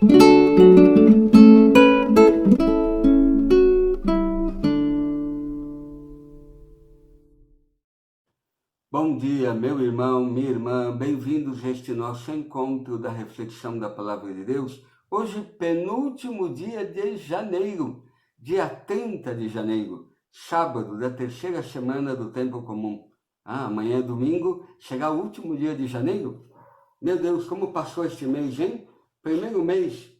Bom dia, meu irmão, minha irmã, bem-vindos a este nosso encontro da reflexão da Palavra de Deus. Hoje, penúltimo dia de janeiro, dia 30 de janeiro, sábado da terceira semana do tempo comum. Amanhã é domingo, será o último dia de janeiro? Meu Deus, como passou este mês, hein? Primeiro mês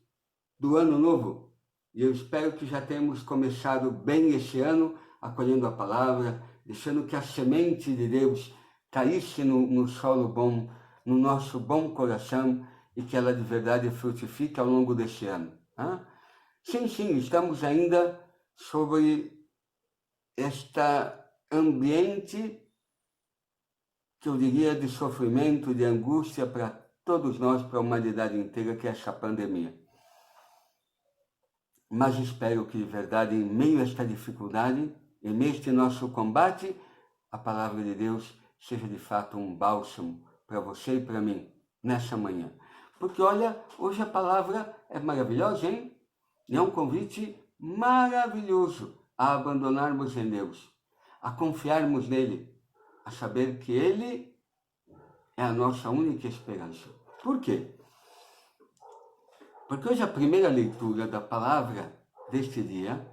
do ano novo. E eu espero que já tenhamos começado bem este ano, acolhendo a palavra, deixando que a semente de Deus caísse no solo bom, no nosso bom coração, e que ela de verdade frutifique ao longo deste ano. Sim, estamos ainda sobre este ambiente que eu diria de sofrimento, de angústia para todos nós, para a humanidade inteira, que é essa pandemia. Mas espero que de verdade, em meio a esta dificuldade, em meio a este nosso combate, a palavra de Deus seja de fato um bálsamo para você e para mim, nessa manhã. Porque olha, hoje a palavra é maravilhosa, hein? E é um convite maravilhoso a abandonarmos em Deus, a confiarmos nele, a saber que ele é a nossa única esperança. Por quê? Porque hoje a primeira leitura da palavra deste dia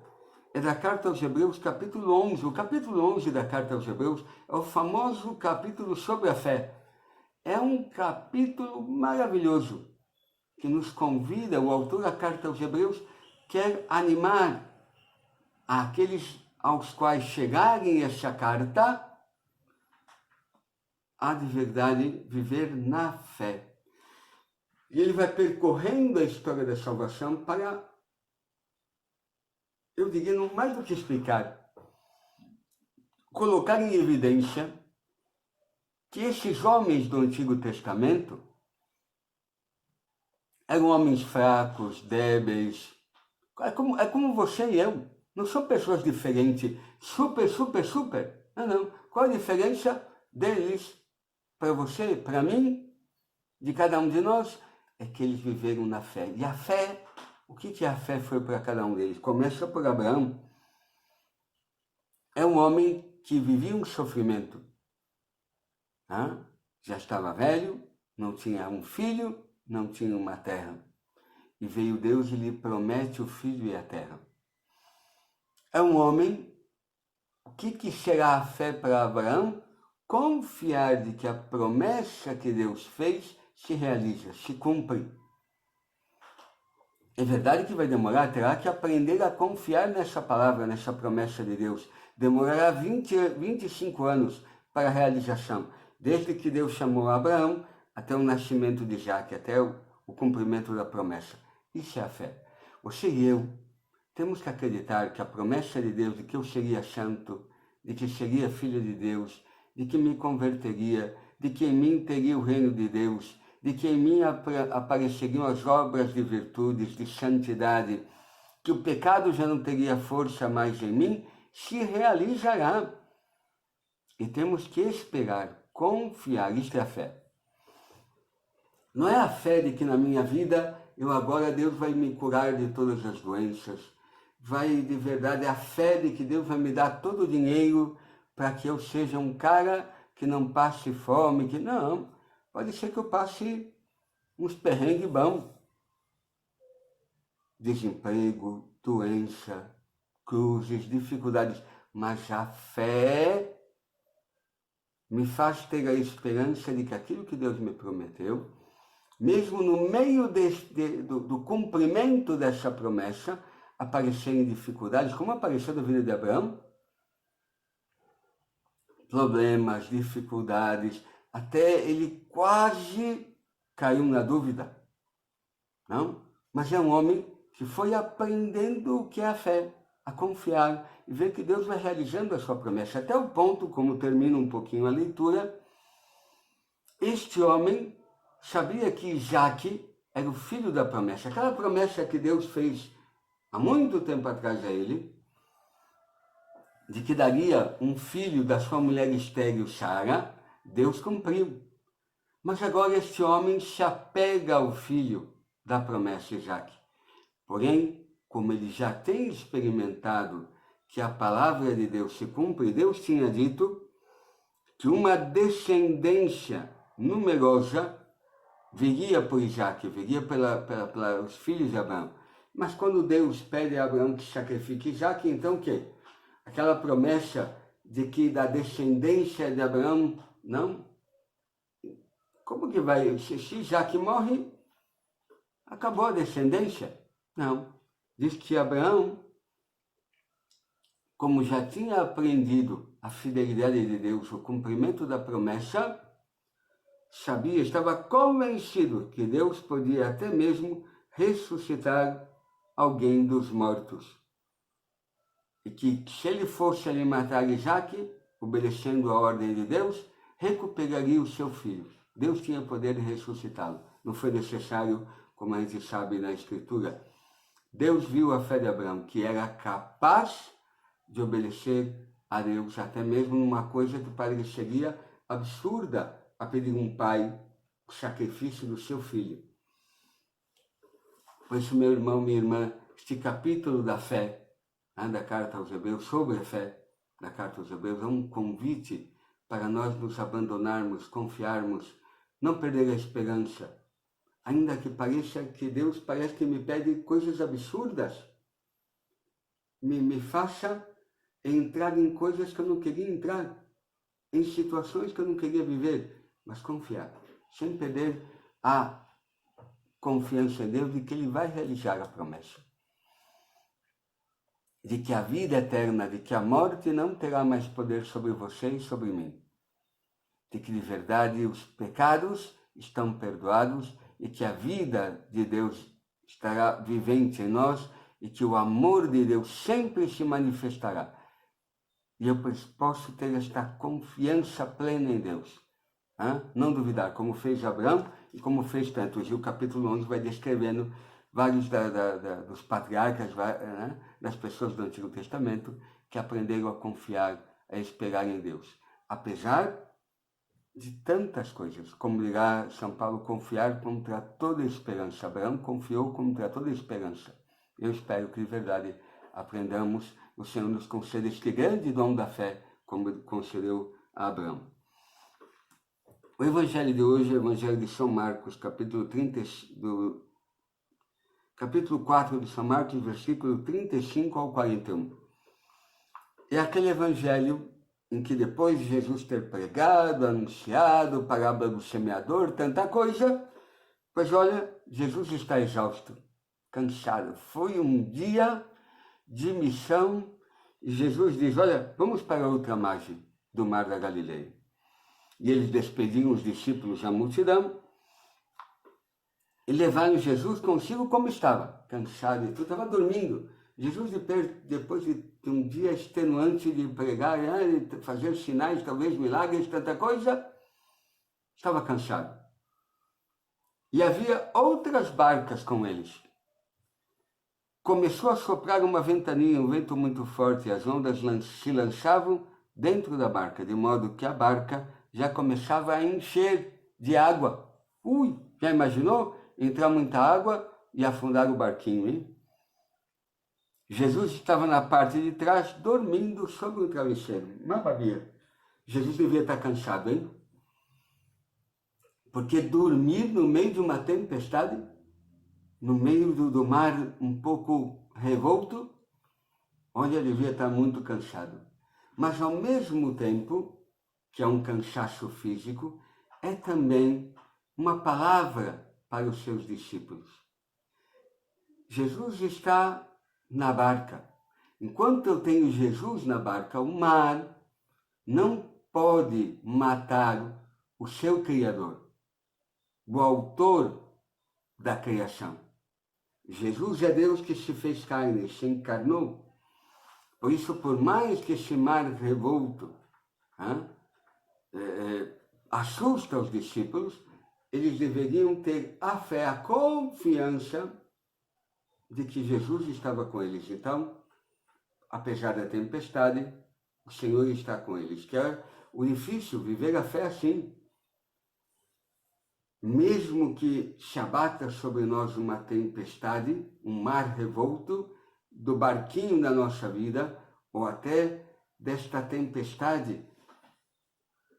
é da Carta aos Hebreus, capítulo 11. O capítulo 11 da Carta aos Hebreus é o famoso capítulo sobre a fé. É um capítulo maravilhoso que nos convida, o autor da Carta aos Hebreus quer animar aqueles aos quais chegarem essa carta a de verdade viver na fé. E ele vai percorrendo a história da salvação para, eu diria, não mais do que explicar, colocar em evidência que esses homens do Antigo Testamento eram homens fracos, débeis. É como você e eu. Não são pessoas diferentes, super. Não. Qual a diferença deles para você, para mim, de cada um de nós? É que eles viveram na fé. E a fé, o que a fé foi para cada um deles? Começa por Abraão. É um homem que vivia um sofrimento. Já estava velho, não tinha um filho, não tinha uma terra. E veio Deus e lhe promete o filho e a terra. É um homem, o que será a fé para Abraão? Confiar de que a promessa que Deus fez se realiza, se cumpre. É verdade que vai demorar, terá que aprender a confiar nessa palavra, nessa promessa de Deus. Demorará 25 anos para a realização, desde que Deus chamou Abraão até o nascimento de Isaque, até o cumprimento da promessa. Isso é a fé. Você e eu temos que acreditar que a promessa de Deus de que eu seria santo, de que seria filho de Deus, de que me converteria, de que em mim teria o reino de Deus, de que em mim apareceriam as obras de virtudes, de santidade, que o pecado já não teria força mais em mim, se realizará. E temos que esperar, confiar, isto é a fé. Não é a fé de que na minha vida, Deus vai me curar de todas as doenças. Vai de verdade a fé de que Deus vai me dar todo o dinheiro para que eu seja um cara que não passe fome, que não. Pode ser que eu passe uns perrengues bons. Desemprego, doença, cruzes, dificuldades. Mas a fé me faz ter a esperança de que aquilo que Deus me prometeu, mesmo no meio do cumprimento dessa promessa, aparecerem dificuldades, como apareceu na vida de Abraão, problemas, dificuldades, até ele quase caiu na dúvida, não? Mas é um homem que foi aprendendo o que é a fé, a confiar e ver que Deus vai realizando a sua promessa, até o ponto, como termina um pouquinho a leitura, este homem sabia que Isaque era o filho da promessa, aquela promessa que Deus fez há muito tempo atrás a ele, de que daria um filho da sua mulher estéril Sara, Deus cumpriu. Mas agora este homem se apega ao filho, da promessa Isaac. Porém, como ele já tem experimentado que a palavra de Deus se cumpre, Deus tinha dito que uma descendência numerosa viria por Isaac, viria pelos filhos de Abraão. Mas quando Deus pede a Abraão que sacrifique Isaac, então o quê? Aquela promessa de que da descendência de Abraão, não? Como que vai? Se Isaac morre, acabou a descendência? Não. Diz que Abraão, como já tinha aprendido a fidelidade de Deus, o cumprimento da promessa, sabia, estava convencido que Deus podia até mesmo ressuscitar alguém dos mortos. E que se ele fosse ali matar Isaac, obedecendo a ordem de Deus, recuperaria o seu filho. Deus tinha poder de ressuscitá-lo. Não foi necessário, como a gente sabe na Escritura. Deus viu a fé de Abraão, que era capaz de obedecer a Deus, até mesmo numa coisa que pareceria absurda, a pedir um pai o sacrifício do seu filho. Por isso, meu irmão, minha irmã, este capítulo da fé, da carta aos Hebreus, sobre a fé da carta aos Hebreus, é um convite para nós nos abandonarmos, confiarmos, não perder a esperança. Ainda que pareça que Deus parece que me pede coisas absurdas, me faça entrar em coisas que eu não queria entrar, em situações que eu não queria viver, mas confiar, sem perder a confiança em Deus de que Ele vai realizar a promessa. De que a vida eterna, de que a morte não terá mais poder sobre você e sobre mim. De que de verdade os pecados estão perdoados e que a vida de Deus estará vivente em nós e que o amor de Deus sempre se manifestará. E eu posso ter esta confiança plena em Deus. Não duvidar, como fez Abraão e como fez tantos. E o capítulo 11 vai descrevendo vários dos patriarcas, das pessoas do Antigo Testamento, que aprenderam a confiar, a esperar em Deus. Apesar de tantas coisas, como dirá São Paulo, confiar contra toda esperança. Abraão confiou contra toda esperança. Eu espero que de verdade aprendamos, o Senhor nos conceda este grande dom da fé, como concedeu a Abraão. O Evangelho de hoje é o Evangelho de São Marcos, capítulo 4 de São Marcos, versículo 35 ao 41. É aquele Evangelho em que depois de Jesus ter pregado, anunciado, parábola do semeador, tanta coisa, pois olha, Jesus está exausto, cansado. Foi um dia de missão e Jesus diz, olha, vamos para outra margem do mar da Galileia. E eles despediram os discípulos da multidão e levaram Jesus consigo como estava, cansado e tudo, estava dormindo. Jesus, depois de um dia extenuante de pregar, de fazer sinais, talvez milagres, tanta coisa, estava cansado. E havia outras barcas com eles. Começou a soprar uma ventania, um vento muito forte, e as ondas se lançavam dentro da barca, de modo que a barca já começava a encher de água. Já imaginou? Entrar muita água e afundar o barquinho, hein? Jesus estava na parte de trás, dormindo sobre um travesseiro. Maravilha. Jesus devia estar cansado, hein? Porque dormir no meio de uma tempestade, no meio do mar um pouco revolto, onde ele devia estar muito cansado. Mas ao mesmo tempo, que é um cansaço físico, é também uma palavra para os seus discípulos. Jesus está na barca. Enquanto eu tenho Jesus na barca, o mar não pode matar o seu Criador, o autor da criação. Jesus é Deus que se fez carne, se encarnou. Por isso, por mais que esse mar revolto assusta os discípulos, eles deveriam ter a fé, a confiança de que Jesus estava com eles. Então, apesar da tempestade, o Senhor está com eles. Que é o difícil, viver a fé assim. mesmo que se abata sobre nós uma tempestade, um mar revolto, do barquinho da nossa vida, ou até desta tempestade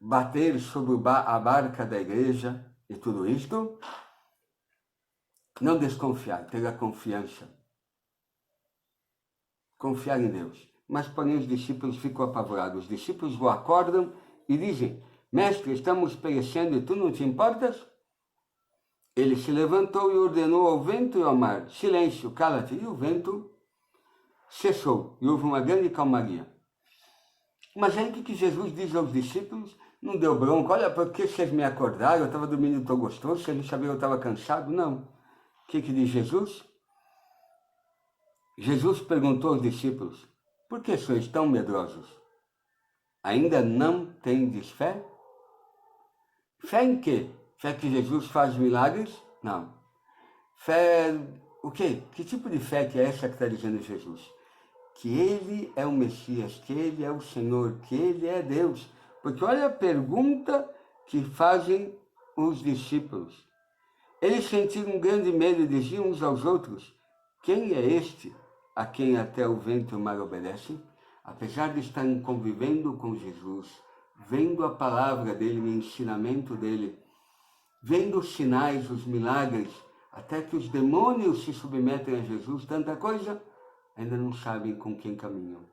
bater sobre a barca da igreja e tudo isto, não desconfiar, ter a confiança. Confiar em Deus. Mas, porém, os discípulos ficam apavorados. Os discípulos o acordam e dizem: Mestre, estamos perecendo e tu não te importas? Ele se levantou e ordenou ao vento e ao mar: Silêncio, cala-te. E o vento cessou e houve uma grande calmaria. Mas aí o que Jesus diz aos discípulos? Não deu bronca: olha, por que vocês me acordaram? Eu estava dormindo tão gostoso, vocês não sabiam que eu estava cansado? Não. O que diz Jesus? Jesus perguntou aos discípulos: por que sois tão medrosos? Ainda não tendes fé? Fé em quê? Fé que Jesus faz milagres? Não. Fé o quê? Que tipo de fé que é essa que está dizendo Jesus? Que Ele é o Messias, que Ele é o Senhor, que Ele é Deus. Porque olha a pergunta que fazem os discípulos. Eles sentiram um grande medo e diziam uns aos outros: quem é este a quem até o vento e o mar obedecem? Apesar de estarem convivendo com Jesus, vendo a palavra dele, o ensinamento dele, vendo os sinais, os milagres, até que os demônios se submetem a Jesus, tanta coisa, ainda não sabem com quem caminham.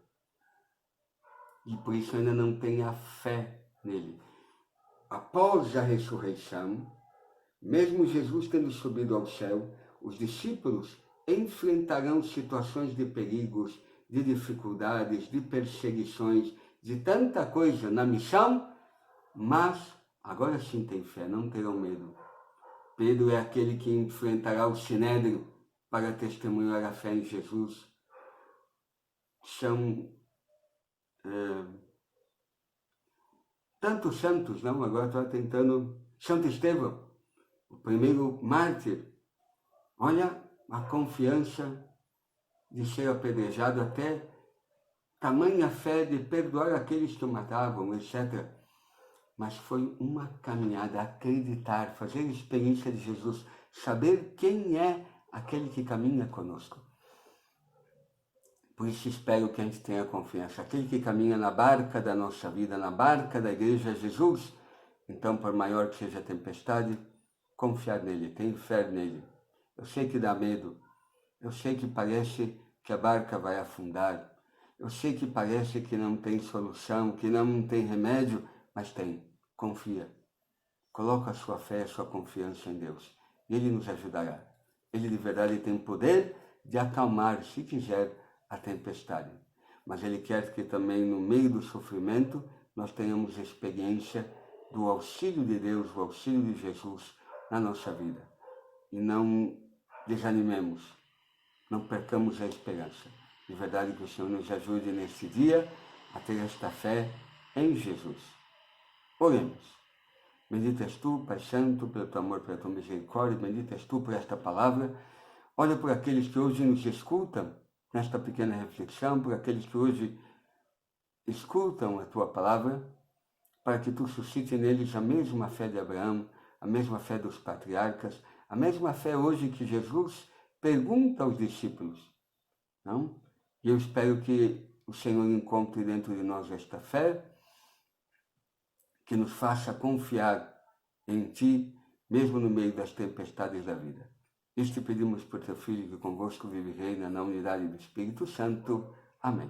E por isso ainda não têm a fé nele. Após a ressurreição, mesmo Jesus tendo subido ao céu, os discípulos enfrentarão situações de perigos, de dificuldades, de perseguições, de tanta coisa na missão, mas agora sim tem fé, não terão medo. Pedro é aquele que enfrentará o Sinédrio para testemunhar a fé em Jesus. São tantos santos, não? Agora estou tentando... Santo Estevão, o primeiro mártir. Olha a confiança de ser apedrejado, até tamanha fé de perdoar aqueles que o matavam, etc. Mas foi uma caminhada, acreditar, fazer a experiência de Jesus, saber quem é aquele que caminha conosco. Por isso espero que a gente tenha confiança. Aquele que caminha na barca da nossa vida, na barca da igreja é Jesus. Então, por maior que seja a tempestade, confiar nele, ter fé nele. Eu sei que dá medo. Eu sei que parece que a barca vai afundar. Eu sei que parece que não tem solução, que não tem remédio, mas tem. Confia. Coloca a sua fé, a sua confiança em Deus. Ele nos ajudará. Ele de verdade tem poder de acalmar, se quiser, a tempestade. Mas Ele quer que também no meio do sofrimento nós tenhamos experiência do auxílio de Deus, do auxílio de Jesus na nossa vida. E não desanimemos, não percamos a esperança. De verdade que o Senhor nos ajude nesse dia a ter esta fé em Jesus. Oremos. Bendito és tu, Pai Santo, pelo teu amor, pela tua misericórdia. Bendito és tu por esta palavra. Olha por aqueles que hoje nos escutam nesta pequena reflexão, por aqueles que hoje escutam a tua palavra, para que tu suscite neles a mesma fé de Abraão, a mesma fé dos patriarcas, a mesma fé hoje que Jesus pergunta aos discípulos. Não? E eu espero que o Senhor encontre dentro de nós esta fé, que nos faça confiar em Ti, mesmo no meio das tempestades da vida. Isto pedimos por Teu Filho, que convosco vive e reina na unidade do Espírito Santo. Amém.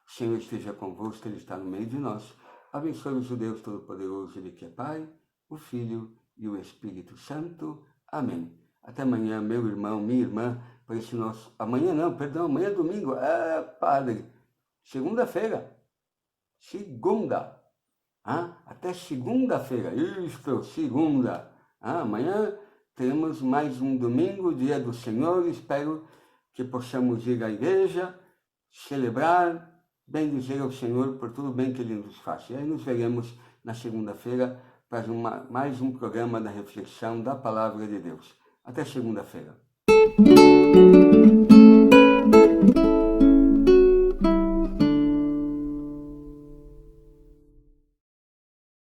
O Senhor esteja convosco, Ele está no meio de nós. Abençoe-vos o Deus Todo-Poderoso, Ele que é Pai, o Filho e o Espírito Santo. Amém. Até amanhã, meu irmão, minha irmã, para esse nosso... Amanhã é domingo. Padre. Segunda-feira. Até segunda-feira. Isto, segunda. Amanhã temos mais um domingo, dia do Senhor. Espero que possamos ir à igreja, celebrar, bendizer ao Senhor por tudo bem que Ele nos faz. E aí nos veremos na segunda-feira para mais um programa da reflexão da Palavra de Deus. Até segunda-feira.